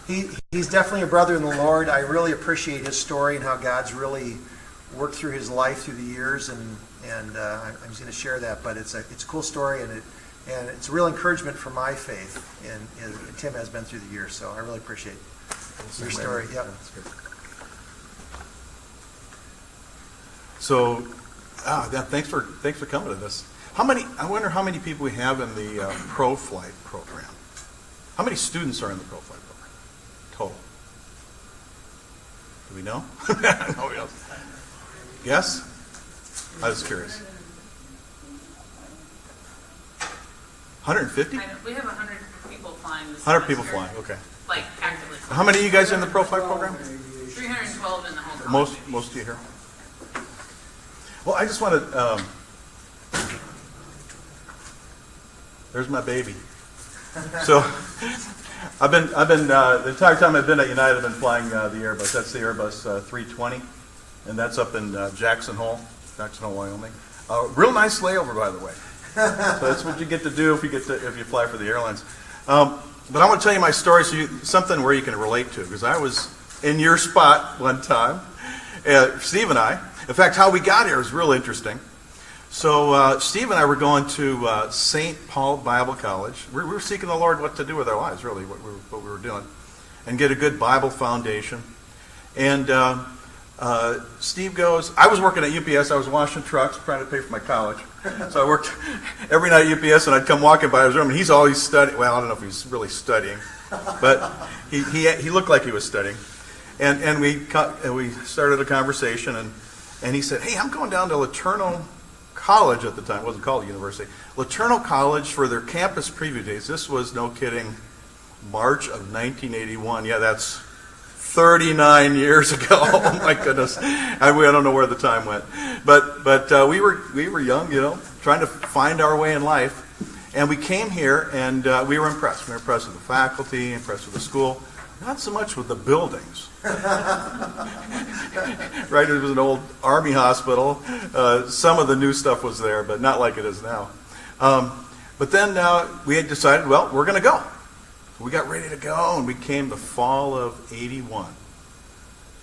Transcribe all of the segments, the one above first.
He's definitely a brother in the Lord. I really appreciate his story and how God's really worked through his life through the years, and I'm just going to share that. But it's a cool story, and it's a real encouragement for my faith, and Tim has been through the years. So I really appreciate your story. Yep. That's good. So, thanks for coming to this. I wonder how many people we have in the Pro Flight program. How many students are in the Pro Flight program total? Do we know? Nobody else. Yes? I was curious. 150? We have 100 people flying this 100 people semester. flying, okay. Like, actively flying. How many of you guys are in the Pro Flight program? 312 in the whole college. Most of you here? Well, I just want to... there's my baby. So, I've been the entire time I've been at United, I've been flying the Airbus. That's the Airbus 320, and that's up in Jackson Hole, Wyoming. Real nice layover, by the way. So that's what you get to do if you fly for the airlines. But I want to tell you my story, something where you can relate to, because I was in your spot one time, Steve and I. In fact, how we got here is real interesting. So Steve and I were going to St. Paul Bible College. We were seeking the Lord what to do with our lives, really, what we were doing, and get a good Bible foundation. And Steve goes, I was working at UPS. I was washing trucks, trying to pay for my college. So I worked every night at UPS, and I'd come walking by his room, and he's always studying. Well, I don't know if he's really studying, but he looked like he was studying. And we started a conversation, and he said, hey, I'm going down to LeTourneau College at the time. It wasn't called a university. LeTourneau College for their campus preview days. This was, no kidding, March of 1981. Yeah, that's 39 years ago. Oh my goodness. I don't know where the time went. But we were young, trying to find our way in life. And we came here, and we were impressed. We were impressed with the faculty, impressed with the school. Not so much with the buildings. Right, it was an old Army hospital. Some of the new stuff was there, but not like it is now. But then we had decided, well, we're going to go. We got ready to go, and we came the fall of '81.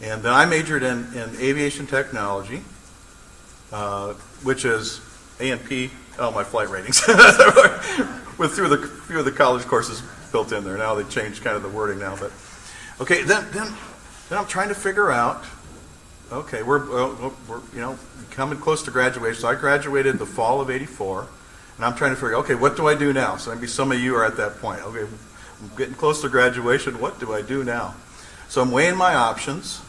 And then I majored in aviation technology, which is A&P. Oh, my flight ratings. With few of the college courses built in there. Now they changed kind of the wording now, but okay. Then I'm trying to figure out. Okay, we're coming close to graduation. So I graduated the fall of '84, and I'm trying to figure. Okay, what do I do now? So maybe some of you are at that point. Okay, I'm getting close to graduation. What do I do now? So I'm weighing my options,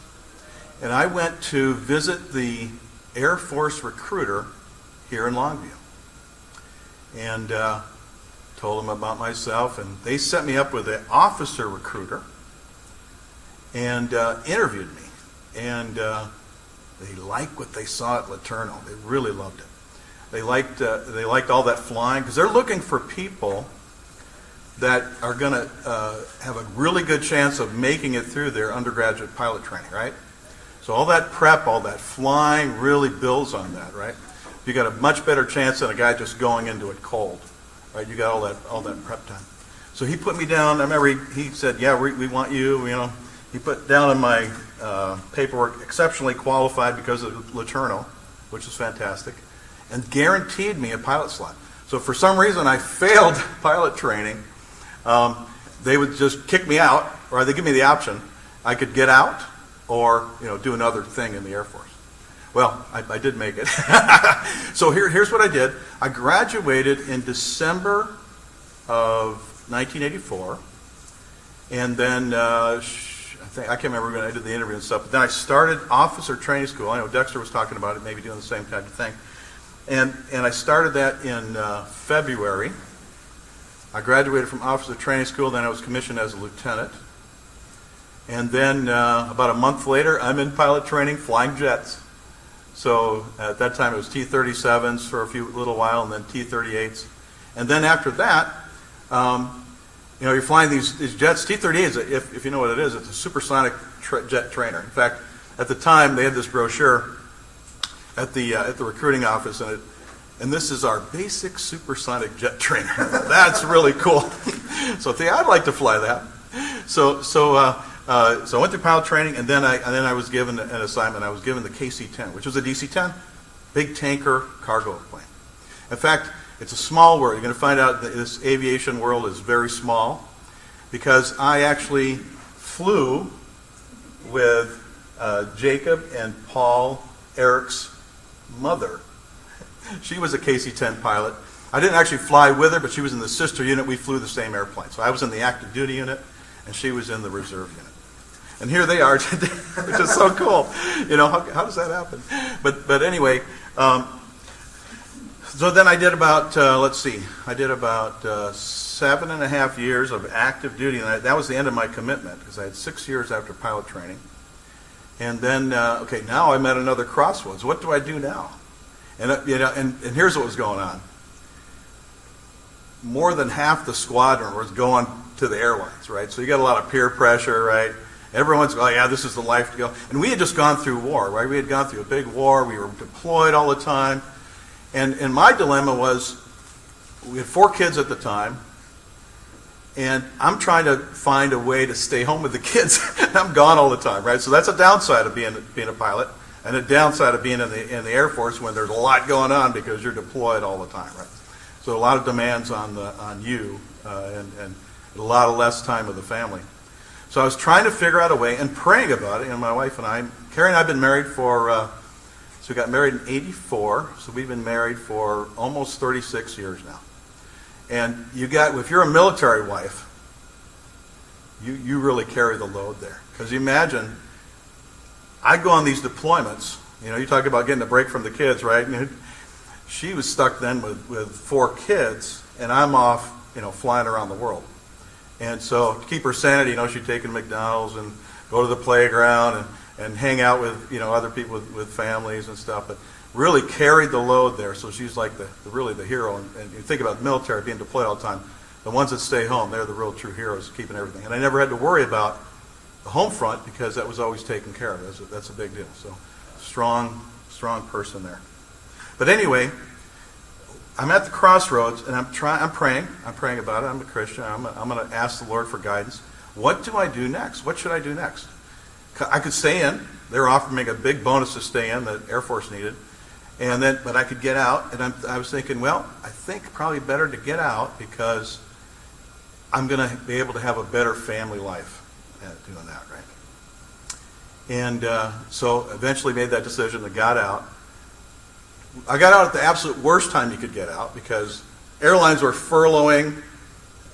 and I went to visit the Air Force recruiter here in Longview, and told them about myself, and they set me up with an officer recruiter and interviewed me. And they liked what they saw at LeTourneau. They really loved it. They liked all that flying, because they're looking for people that are going to have a really good chance of making it through their undergraduate pilot training, right? So all that prep, all that flying really builds on that, right? You got a much better chance than a guy just going into it cold, right? You got all that prep time. So he put me down. I remember he said, "Yeah, we want you." He put down in my paperwork, exceptionally qualified because of LeTourneau, which is fantastic, and guaranteed me a pilot slot. So for some reason, I failed pilot training. They would just kick me out, or they give me the option. I could get out, or do another thing in the Air Force. Well, I did make it. So here's what I did. I graduated in December of 1984, and then I can't remember when I did the interview and stuff, but then I started officer training school. I know Dexter was talking about it, maybe doing the same type of thing. And I started that in February. I graduated from officer training school, then I was commissioned as a lieutenant. And then about a month later, I'm in pilot training, flying jets. So at that time it was T-37s for a little while, and then T-38s. And then after that, you're flying these jets. T-38s, if you know what it is, it's a supersonic jet trainer. In fact, at the time they had this brochure at the recruiting office, and this is our basic supersonic jet trainer. That's really cool. So I'd like to fly that. I went through pilot training, and then I was given an assignment. I was given the KC-10, which was a DC-10, big tanker cargo plane. In fact, it's a small world. You're going to find out that this aviation world is very small, because I actually flew with Jacob and Paul Eric's mother. She was a KC-10 pilot. I didn't actually fly with her, but she was in the sister unit. We flew the same airplane. So I was in the active duty unit, and she was in the reserve unit. And here they are today, which is so cool. You know, how does that happen? But anyway, so then I did about, 7.5 years of active duty, and that was the end of my commitment, because I had 6 years after pilot training. And then, now I'm at another crossroads. What do I do now? And and here's what was going on. More than half the squadron was going to the airlines, right? So you got a lot of peer pressure, right? Everyone's going, yeah, this is the life to go. And we had just gone through war, right? We had gone through a big war. We were deployed all the time. And my dilemma was, we had 4 kids at the time, and I'm trying to find a way to stay home with the kids. I'm gone all the time, right? So that's a downside of being a pilot, and a downside of being in the Air Force when there's a lot going on because you're deployed all the time, right? So a lot of demands on you, and a lot of less time with the family. So I was trying to figure out a way and praying about it. And my wife and I, Carrie and I have been married for, so we got married in '84. So we've been married for almost 36 years now. And if you're a military wife, you really carry the load there. Because you imagine, I go on these deployments. You know, you talk about getting a break from the kids, right? And she was stuck then with 4 kids, and I'm off, flying around the world. And so to keep her sanity, she'd take her to McDonald's and go to the playground and hang out with, other people with families and stuff. But really carried the load there. So she's like really the hero. And you think about the military being deployed all the time. The ones that stay home, they're the real true heroes, keeping everything. And I never had to worry about the home front because that was always taken care of. That's a big deal. So strong person there. But anyway, I'm at the crossroads, and I'm praying about it. I'm a Christian. I'm going to ask the Lord for guidance. What do I do next? What should I do next? I could stay in. They were offering me a big bonus to stay in that Air Force needed, but I could get out. And I was thinking, well, I think probably better to get out because I'm going to be able to have a better family life doing that, right? And so eventually made that decision and got out. I got out at the absolute worst time you could get out because airlines were furloughing.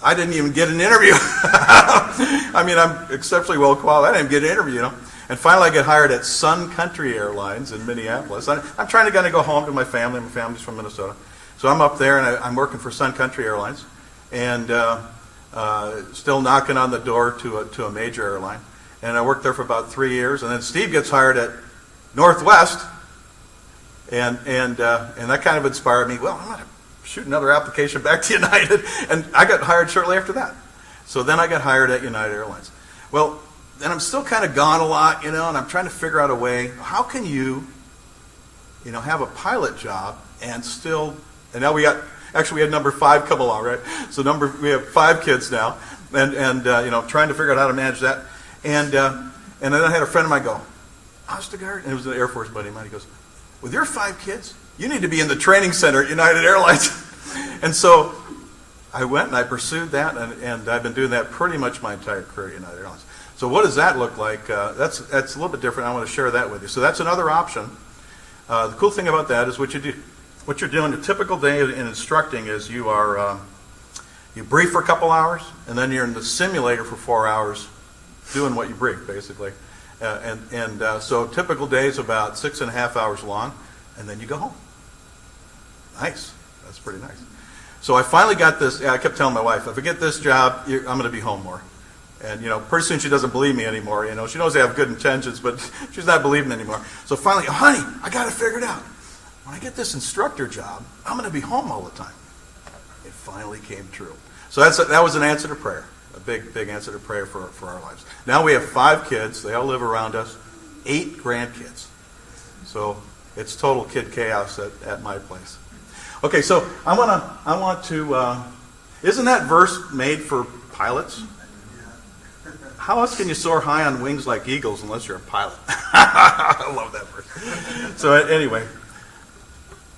I didn't even get an interview. I mean, I'm exceptionally well qualified. I didn't even get an interview, And finally I get hired at Sun Country Airlines in Minneapolis. I'm trying to kind of go home to my family. My family's from Minnesota. So I'm up there, and I'm working for Sun Country Airlines and still knocking on the door to a major airline. And I worked there for about 3 years. And then Steve gets hired at Northwest. And that kind of inspired me. Well, I'm going to shoot another application back to United. And I got hired shortly after that. So then I got hired at United Airlines. Well, then I'm still kind of gone a lot, and I'm trying to figure out a way. How can you have a pilot job and still, and now we had number 5 come along, right? So we have 5 kids now, and trying to figure out how to manage that. And then I had a friend of mine go, Ostigaard, and it was an Air Force buddy of mine. He goes, with your 5 kids, you need to be in the training center at United Airlines. And so I went and I pursued that, and I've been doing that pretty much my entire career at United Airlines. So what does that look like? That's a little bit different. I want to share that with you. So that's another option. The cool thing about that is what you do. What you're doing, a typical day in instructing is you brief for a couple hours, and then you're in the simulator for 4 hours doing what you brief, basically. So typical day is about 6.5 hours long, and then you go home. Nice. That's pretty nice. So I finally got this. I kept telling my wife, if I get this job, I'm going to be home more. And, pretty soon she doesn't believe me anymore. She knows I have good intentions, but she's not believing anymore. So finally, honey, I got it figured out. When I get this instructor job, I'm going to be home all the time. It finally came true. So that was an answer to prayer. A big answer to prayer for our lives. Now we have 5 kids. They all live around us. 8 grandkids. So it's total kid chaos at my place. Okay, so I want to. Isn't that verse made for pilots? how else can you soar high on wings like eagles unless you're a pilot? I love that verse. So anyway,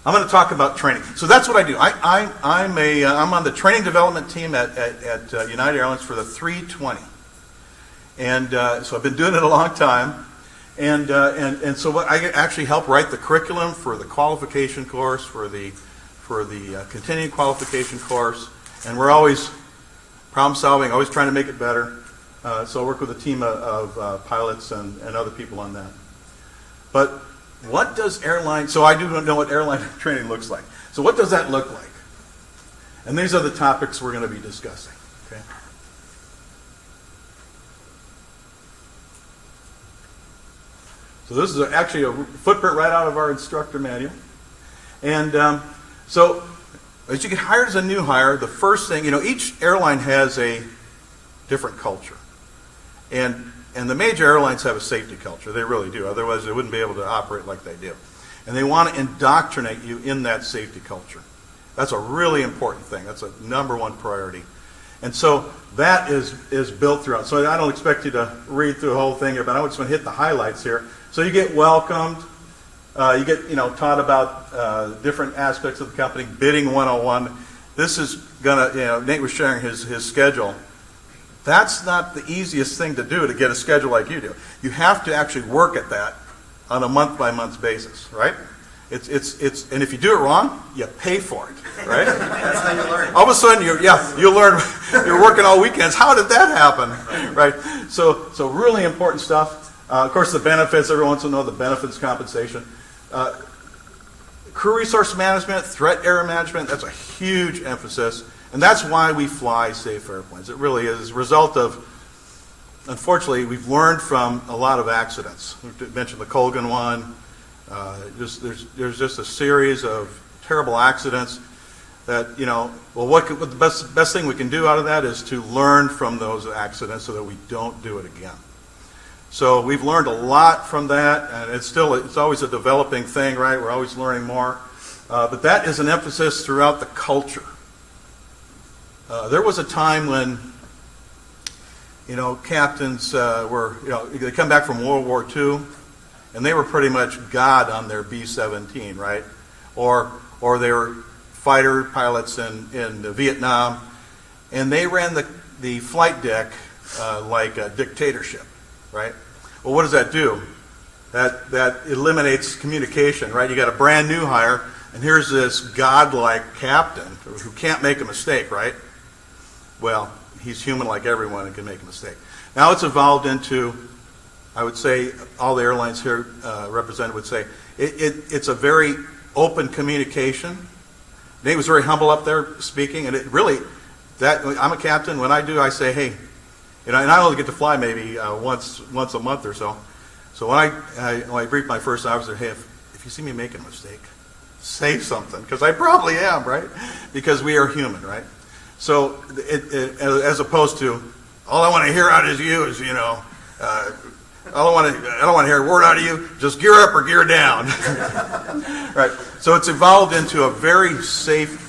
I'm going to talk about training. So that's what I do. I'm on the training development team at United Airlines for the 320. And so I've been doing it a long time. And so I actually help write the curriculum for the qualification course, for the continuing qualification course. And we're always problem solving, always trying to make it better. So I work with a team of pilots and other people on that. But what does airline, so I do know what airline training looks like. So what does that look like? And these are the topics we're going to be discussing. Okay. So this is actually a footprint right out of our instructor manual. And so as you get hired as a new hire, the first thing, each airline has a different culture. And the major airlines have a safety culture. They really do. Otherwise, they wouldn't be able to operate like they do. And they want to indoctrinate you in that safety culture. That's a really important thing. That's a number one priority. And so that is built throughout. So I don't expect you to read through the whole thing here, but I just want to hit the highlights here. So you get welcomed. You get taught about different aspects of the company. Bidding 101. This is gonna Nate was sharing his schedule. That's not the easiest thing to do to get a schedule like you do. You have to actually work at that on a month by month basis, right? It's and if you do it wrong, you pay for it, right? That's how you learn. All of a sudden, you'll learn. You're working all weekends. How did that happen, right? So really important stuff. Of course, the benefits. Everyone wants to know the benefits compensation. Crew resource management, threat area management. That's a huge emphasis. And that's why we fly safe airplanes. It really is a result of, unfortunately, we've learned from a lot of accidents. We mentioned the Colgan one. There's just a series of terrible accidents that, what the best thing we can do out of that is to learn from those accidents so that we don't do it again. So we've learned a lot from that, and it's always a developing thing, right? We're always learning more. But that is an emphasis throughout the culture. There was a time when, captains were, they come back from World War II, and they were pretty much God on their B-17, right? Or they were fighter pilots in Vietnam, and they ran the flight deck like a dictatorship, right? Well, what does that do? That eliminates communication, right? You got a brand new hire, and here's this godlike captain who can't make a mistake, right? Well, he's human like everyone and can make a mistake. Now it's evolved into, I would say, all the airlines here represented would say, it's a very open communication. Nate was very humble up there speaking, and it really, I'm a captain. When I say, hey, and I only get to fly maybe once a month or so. So when I brief my first officer, hey, if you see me making a mistake, say something, because I probably am, right? Because we are human, right? So as opposed to, all I want to hear out of you is, I don't want to hear a word out of you. Just gear up or gear down, right? So it's evolved into a very safe,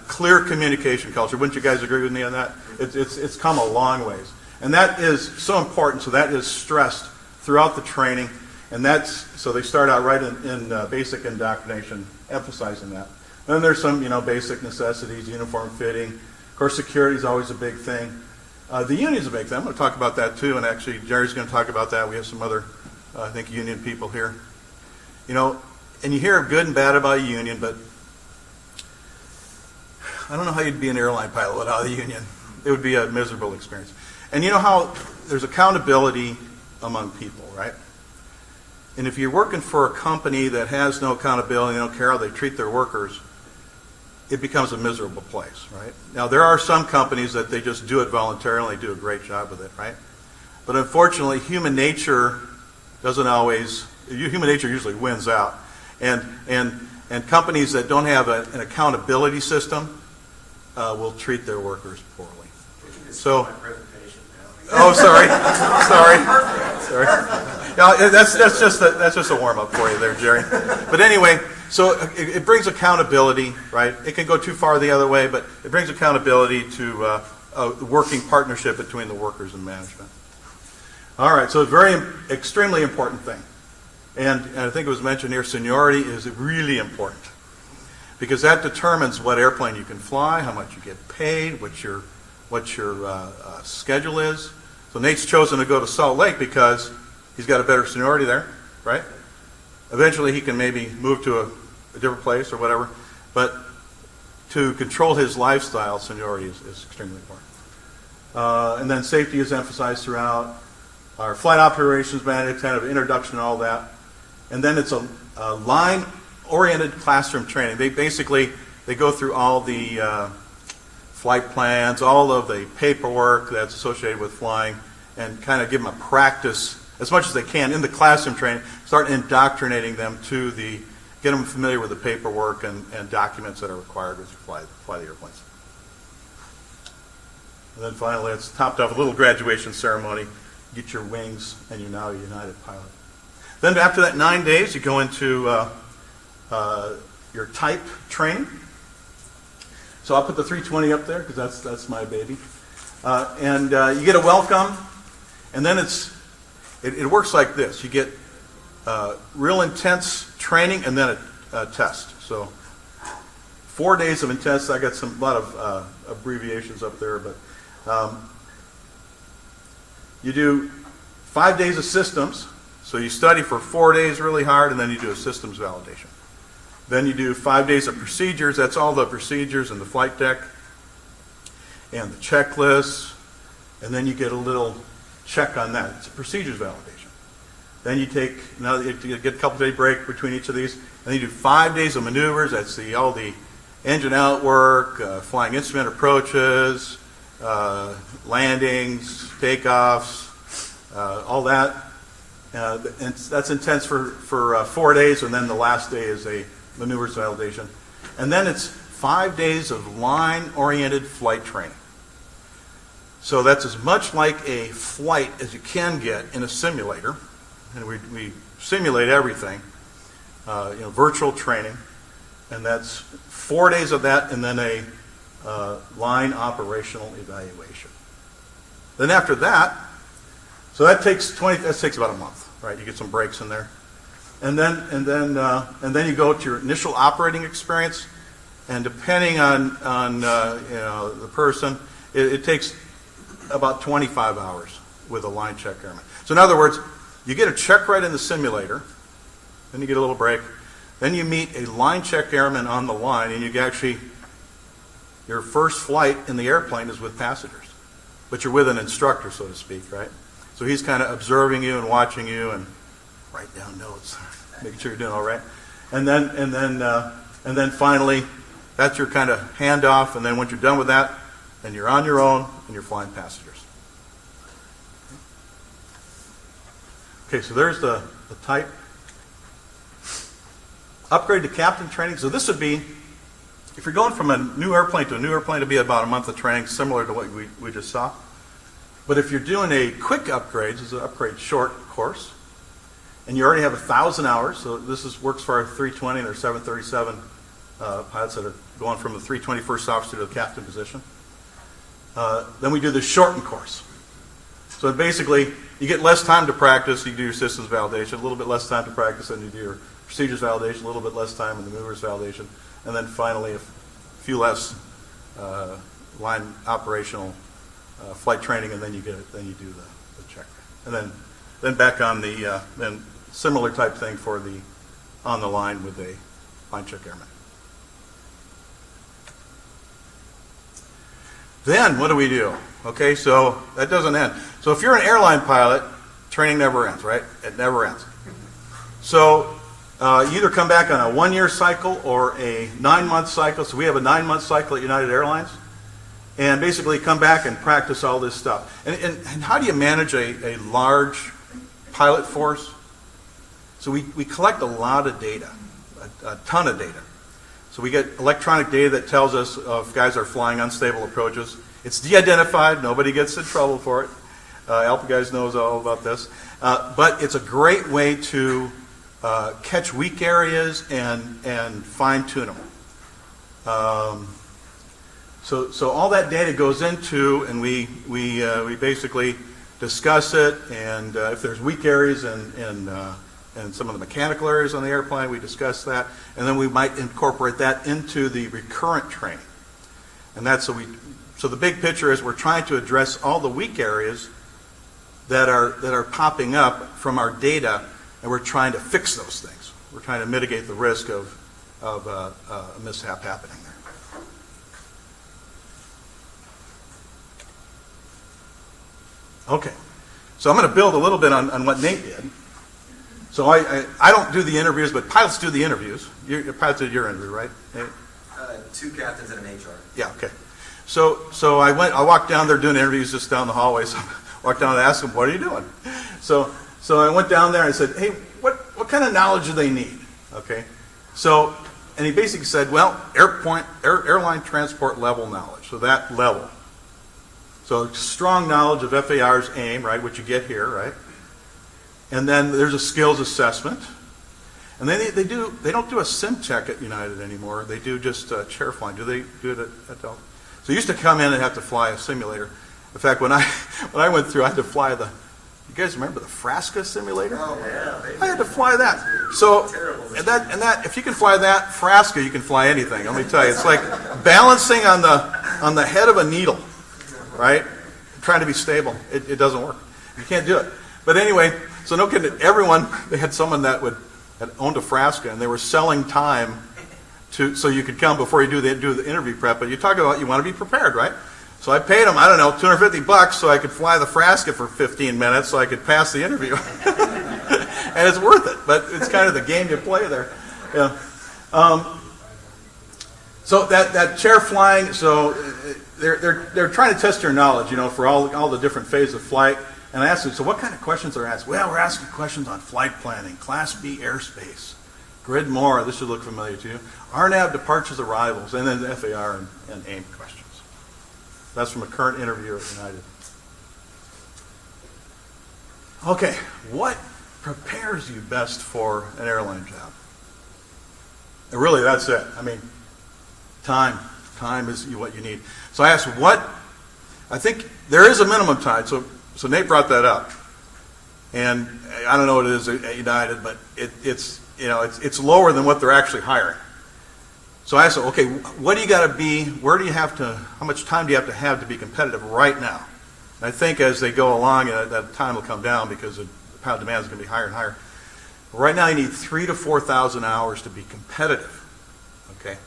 clear communication culture. Wouldn't you guys agree with me on that? It's come a long ways, and that is so important. So that is stressed throughout the training, and so they start out right in basic indoctrination, emphasizing that. Then there's some basic necessities, uniform fitting. Of course, security is always a big thing. The union's a big thing. I'm going to talk about that too, and actually Jerry's going to talk about that. We have some other, I think, union people here. And you hear good and bad about a union, but I don't know how you'd be an airline pilot without a union. It would be a miserable experience. And you know how there's accountability among people, right? And if you're working for a company that has no accountability, they don't care how they treat their workers, it becomes a miserable place, right? Now, there are some companies that they just do it voluntarily and they do a great job with it, right? But unfortunately, human nature usually wins out. And companies that don't have an accountability system will treat their workers poorly. So, sorry. Yeah, that's just a warm up for you there, Jerry. But anyway, so it brings accountability, right? It can go too far the other way, but it brings accountability to a working partnership between the workers and management. All right, so a extremely important thing. And I think it was mentioned here, seniority is really important because that determines what airplane you can fly, how much you get paid, what your schedule is. So Nate's chosen to go to Salt Lake because he's got a better seniority there, right? Eventually he can maybe move to a different place or whatever, but to control his lifestyle, seniority is extremely important. And then safety is emphasized throughout. Our flight operations manager, kind of introduction and all that. And then it's a line-oriented classroom training. They go through all the flight plans, all of the paperwork that's associated with flying, and kind of give them a practice as much as they can in the classroom training, start indoctrinating them to get them familiar with the paperwork and documents that are required as you fly the airplanes. And then finally, it's topped off with a little graduation ceremony. Get your wings, and you're now a United pilot. Then after that 9 days, you go into your type training. So I'll put the 320 up there because that's my baby. And you get a welcome, and then it works like this. You get real intense training and then a test. So 4 days of intense. I got a lot of abbreviations up there, but you do 5 days of systems. So you study for 4 days really hard, and then you do a systems validation. Then you do 5 days of procedures. That's all the procedures and the flight deck and the checklists. And then you get a little check on that. It's a procedures validation. Then you get a couple day break between each of these. And then you do 5 days of maneuvers. That's all the engine outwork, flying instrument approaches, landings, takeoffs, all that. And that's intense for 4 days, and then the last day is a maneuvers validation. And then it's 5 days of line-oriented flight training. So that's as much like a flight as you can get in a simulator. And we simulate everything, virtual training. And that's 4 days of that, and then a line operational evaluation. Then after that, so that takes about a month, right? You get some breaks in there, and then you go to your initial operating experience, and depending on the person, it takes about 25 hours with a line check airman. So in other words, you get a check right in the simulator, then you get a little break, then you meet a line check airman on the line, and your first flight in the airplane is with passengers, but you're with an instructor, so to speak, right? So he's kind of observing you and watching you and write down notes, making sure you're doing all right. And then finally, that's your kind of handoff. And then once you're done with that, then you're on your own and you're flying passengers. Okay, so there's the type. Upgrade to captain training. So this would be, if you're going from a new airplane to a new airplane, it'd be about a month of training, similar to what we just saw. But if you're doing a quick upgrade, this is an upgrade short course, and you already have 1,000 hours, so this works for our 320 and our 737 pilots that are going from the 320 first officer to the captain position. Then we do the shortened course. So basically, you get less time to practice. You do your systems validation, a little bit less time to practice, and you do your procedures validation, a little bit less time in the maneuvers validation, and then finally a few less line operational flight training, and then you do the check, and then back on the then similar type thing for the on the line with a line check airman. Then what do we do? Okay, so that doesn't end. So if you're an airline pilot, training never ends, right? It never ends. So you either come back on a 1-year cycle or a 9-month cycle. So we have a 9-month cycle at United Airlines. And basically come back and practice all this stuff. And how do you manage a large pilot force? So we collect a lot of data, a ton of data. So we get electronic data that tells us if guys are flying unstable approaches. It's de-identified. Nobody gets in trouble for it. Alpha guys knows all about this. But it's a great way to catch weak areas and fine-tune them. So all that data goes into, and we basically discuss it, and if there's weak areas and some of the mechanical areas on the airplane, we discuss that, and then we might incorporate that into the recurrent training. And that's so the big picture is we're trying to address all the weak areas that are popping up from our data, and we're trying to fix those things. We're trying to mitigate the risk of a mishap happening there. Okay, so I'm going to build a little bit on what Nate did. So I don't do the interviews, but pilots do the interviews. Pilots did your interview, right, Nate? 2 captains and an HR. Yeah, okay. So I walked down there doing interviews just down the hallway. So I walked down and asked them, "What are you doing?" So I went down there and I said, "Hey, what kind of knowledge do they need?" Okay. And he basically said, "Well, airline transport level knowledge." So that level. So strong knowledge of FAR's AIM, right, which you get here, right? And then there's a skills assessment. And then they don't do a sim check at United anymore. They do just chair flying. Do they do it at Delta? So you used to come in and have to fly a simulator. In fact, when I went through, I had to fly you guys remember the Frasca simulator? Oh, yeah. I had to fly that. So, Terrible. and that, if you can fly that, Frasca, you can fly anything. Let me tell you, it's like balancing on the head of a needle, right? Trying to be stable. It doesn't work. You can't do it. But anyway, so no kidding, they had someone that had owned a Frasca, and they were selling time so you could come before you do the interview prep. But you talk about you want to be prepared, right? So I paid them, I don't know, $250 so I could fly the Frasca for 15 minutes so I could pass the interview. And it's worth it, but it's kind of the game you play there. Yeah. So that chair flying, so they're trying to test your knowledge, for all the different phases of flight. And I asked them, so what kind of questions are asked? Well, we're asking questions on flight planning, Class B airspace, grid more, this should look familiar to you, RNAV departures, arrivals, and then the FAR and AIM questions. That's from a current interview at United. Okay, what prepares you best for an airline job? And really, that's it. I mean, time. Time is what you need. So I asked, I think there is a minimum time. So Nate brought that up. And I don't know what it is at United, but it's lower than what they're actually hiring. So I asked him, okay, what do you got to be, how much time do you have to be competitive right now? And I think as they go along, that time will come down because the pilot demand is going to be higher and higher. Right now you need 3,000 to 4,000 hours to be competitive, okay?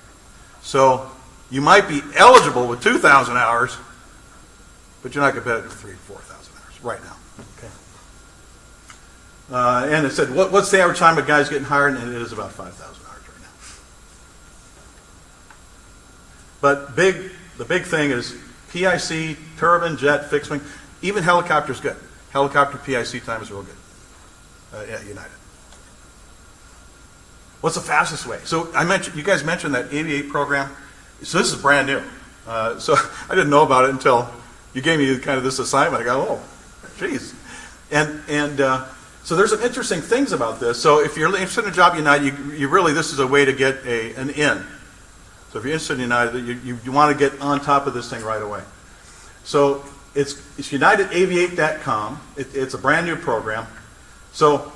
So you might be eligible with 2,000 hours, but you're not competitive with 3,000 to 4,000 hours right now, okay? And it said, what's the average time a guy's getting hired? And it is about 5,000 hours right now. But the big thing is PIC, turbine, jet, fixed wing, even helicopter's good. Helicopter PIC time is real good at United. What's the fastest way? So you guys mentioned that Aviate program. So this is brand new. So I didn't know about it until you gave me kind of this assignment. I go, oh, geez. And so there's some interesting things about this. So if you're interested in a job at United, you really, this is a way to get an in. So if you're interested in United, you want to get on top of this thing right away. So it's unitedaviate.com. It's a brand new program. So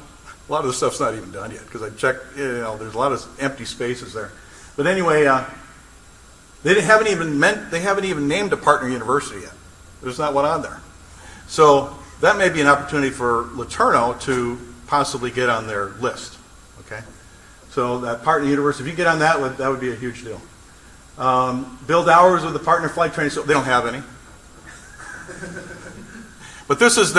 a lot of the stuff's not even done yet because I checked, there's a lot of empty spaces there. But anyway, they haven't even named a partner university yet. There's not one on there. So that may be an opportunity for LeTourneau to possibly get on their list. Okay, so that partner university, if you get on that would be a huge deal. Build hours with the partner flight training. So they don't have any. But this is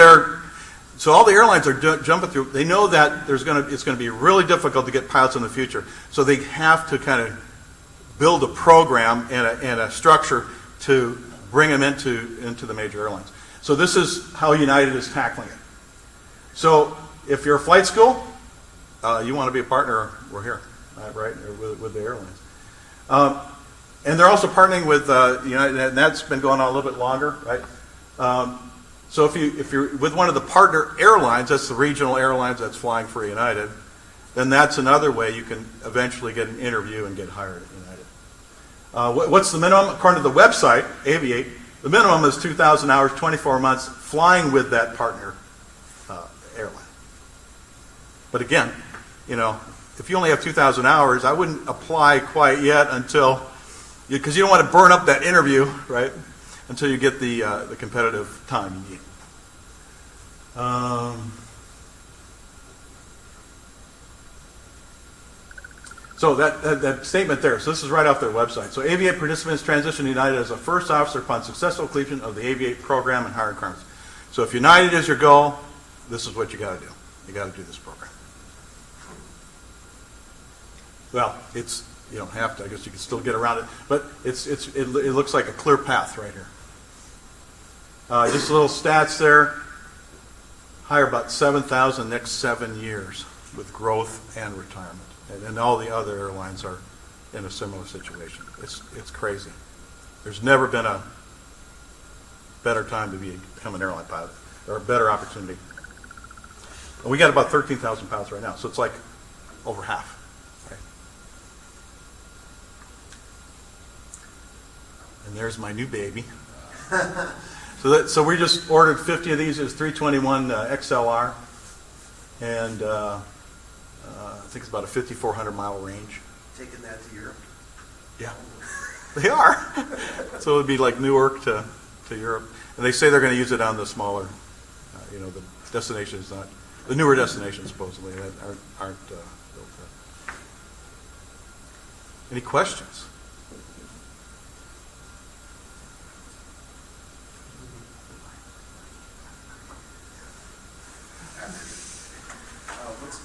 so all the airlines are jumping through. They know that it's going to be really difficult to get pilots in the future. So they have to kind of build a program and a structure to bring them into the major airlines. So this is how United is tackling it. So if you're a flight school, you want to be a partner, we're here, right, with the airlines. And they're also partnering with United, and that's been going on a little bit longer, right? So if you're with one of the partner airlines, that's the regional airlines that's flying for United, then that's another way you can eventually get an interview and get hired at United. What's the minimum? According to the website, Aviate, the minimum is 2,000 hours, 24 months, flying with that partner airline. But again, if you only have 2,000 hours, I wouldn't apply quite yet until, because you don't want to burn up that interview, right? Until you get the competitive time you need. So that statement there, so this is right off their website. So Aviate participants transition to United as a first officer upon successful completion of the Aviate program and hiring requirements. So if United is your goal, this is what you got to do. You got to do this program. Well, you don't have to. I guess you can still get around it, but it looks like a clear path right here. Just a little stats there. Hire about 7,000 next 7 years with growth and retirement. And all the other airlines are in a similar situation. It's crazy. There's never been a better time to become an airline pilot, or a better opportunity. And we got about 13,000 pilots right now, so it's like over half. Right? And there's my new baby. So we just ordered 50 of these. It's 321 XLR, and I think it's about a 5,400 mile range. Taking that to Europe? Yeah, they are. So it would be like Newark to Europe, and they say they're going to use it on the smaller, the destinations, not the newer destinations supposedly that aren't built yet. Any questions?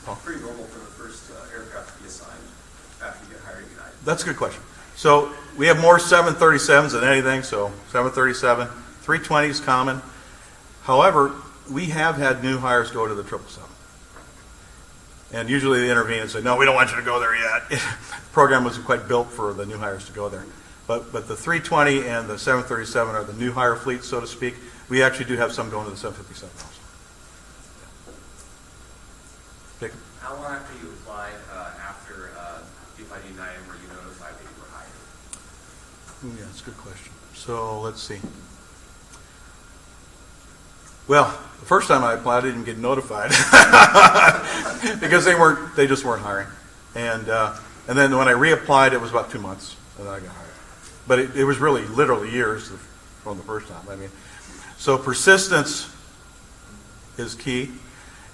What's pretty normal for the first aircraft to be assigned after you get hired at United? That's a good question. So we have more 737s than anything, so 737, 320 is common. However, we have had new hires go to the 777. And usually they intervene and say, no, we don't want you to go there yet. The program wasn't quite built for the new hires to go there. But the 320 and the 737 are the new hire fleet, so to speak. We actually do have some going to the 757 also. Jacob? How long after you applied, after you applied to United, were you notified that you were hired? Yeah, that's a good question. So let's see. Well, the first time I applied, I didn't get notified because they just weren't hiring. And then when I reapplied, it was about 2 months, and then I got hired. But it was really literally years from the first time. I mean, so persistence is key,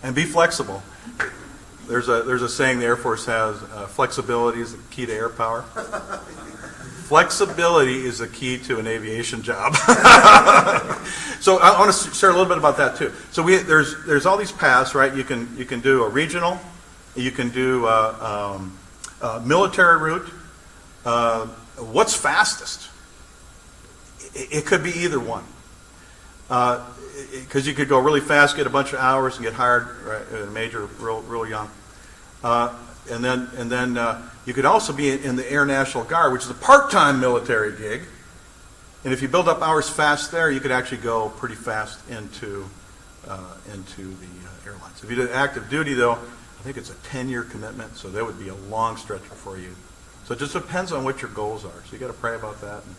and be flexible. There's a saying the Air Force has: flexibility is the key to air power. Flexibility is the key to an aviation job. So I want to share a little bit about that too. So there's all these paths, right? You can do a regional, you can do a military route. What's fastest? It could be either one. Because you could go really fast, get a bunch of hours, and get hired at a major, real young. And then you could also be in the Air National Guard, which is a part-time military gig. And if you build up hours fast there, you could actually go pretty fast into the airlines. If you did active duty, though, I think it's a 10-year commitment, so that would be a long stretch before you. So it just depends on what your goals are. So you got to pray about that and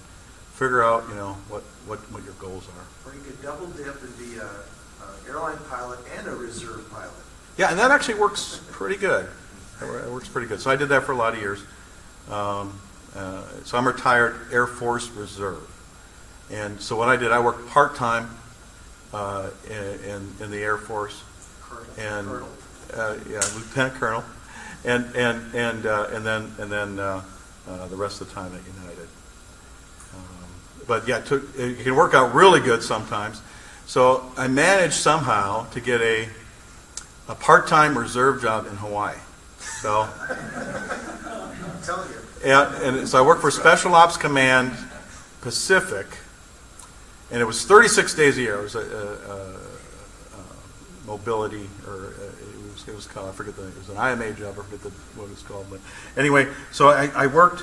figure out, what your goals are. Or you could double dip and be an airline pilot and a reserve pilot. Yeah, and that actually works pretty good. It works pretty good. So I did that for a lot of years. So I'm retired Air Force Reserve. And so what I did, I worked part-time in the Air Force. Colonel. Lieutenant Colonel. And then the rest of the time at United. But yeah, it can work out really good sometimes. So I managed somehow to get a part-time reserve job in Hawaii. So, I'm telling you. yeah, and so I worked for Special Ops Command Pacific, and it was 36 days a year. It was a mobility, or it was called, it was an IMA job, I forget what it's called. But anyway, so I worked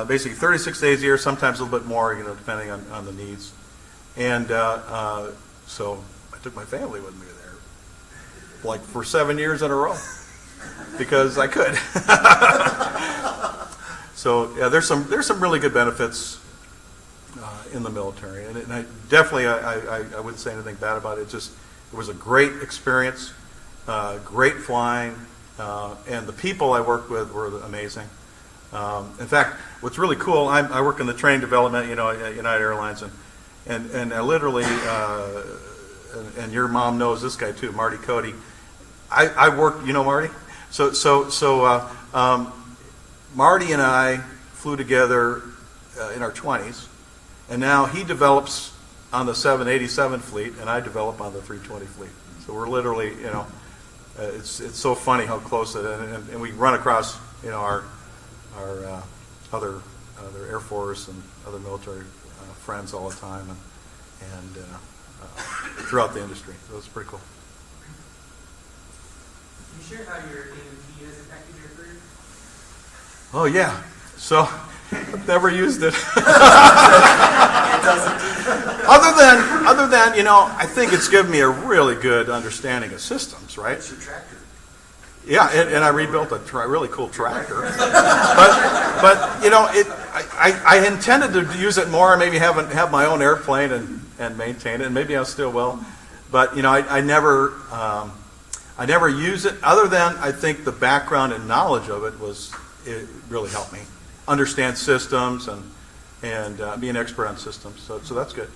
basically 36 days a year, sometimes a little bit more, depending on the needs. And so I took my family with me there, like for 7 years in a row, because I could. So yeah, there's some really good benefits in the military, and I definitely I wouldn't say anything bad about it. It was a great experience, great flying, and the people I worked with were amazing. In fact, what's really cool, I work in the training development, at United Airlines, and I literally, and your mom knows this guy too, Marty Cody. I worked, Marty? So Marty and I flew together in our 20s, and now he develops on the 787 fleet, and I develop on the 320 fleet. So we're literally, it's so funny how close it is, and we run across, our other Air Force and other military friends all the time, and throughout the industry. So it's pretty cool. Can you share how your AMP has affected your career? Oh yeah. So I've never used it. other than I think it's given me a really good understanding of systems, right? It's your tractor. Yeah, and I rebuilt a really cool tractor. but I intended to use it more, maybe have my own airplane and maintain it, and maybe I still will. But I never use it. Other than I think the background and knowledge of it really helped me understand systems and be an expert on systems. So that's good.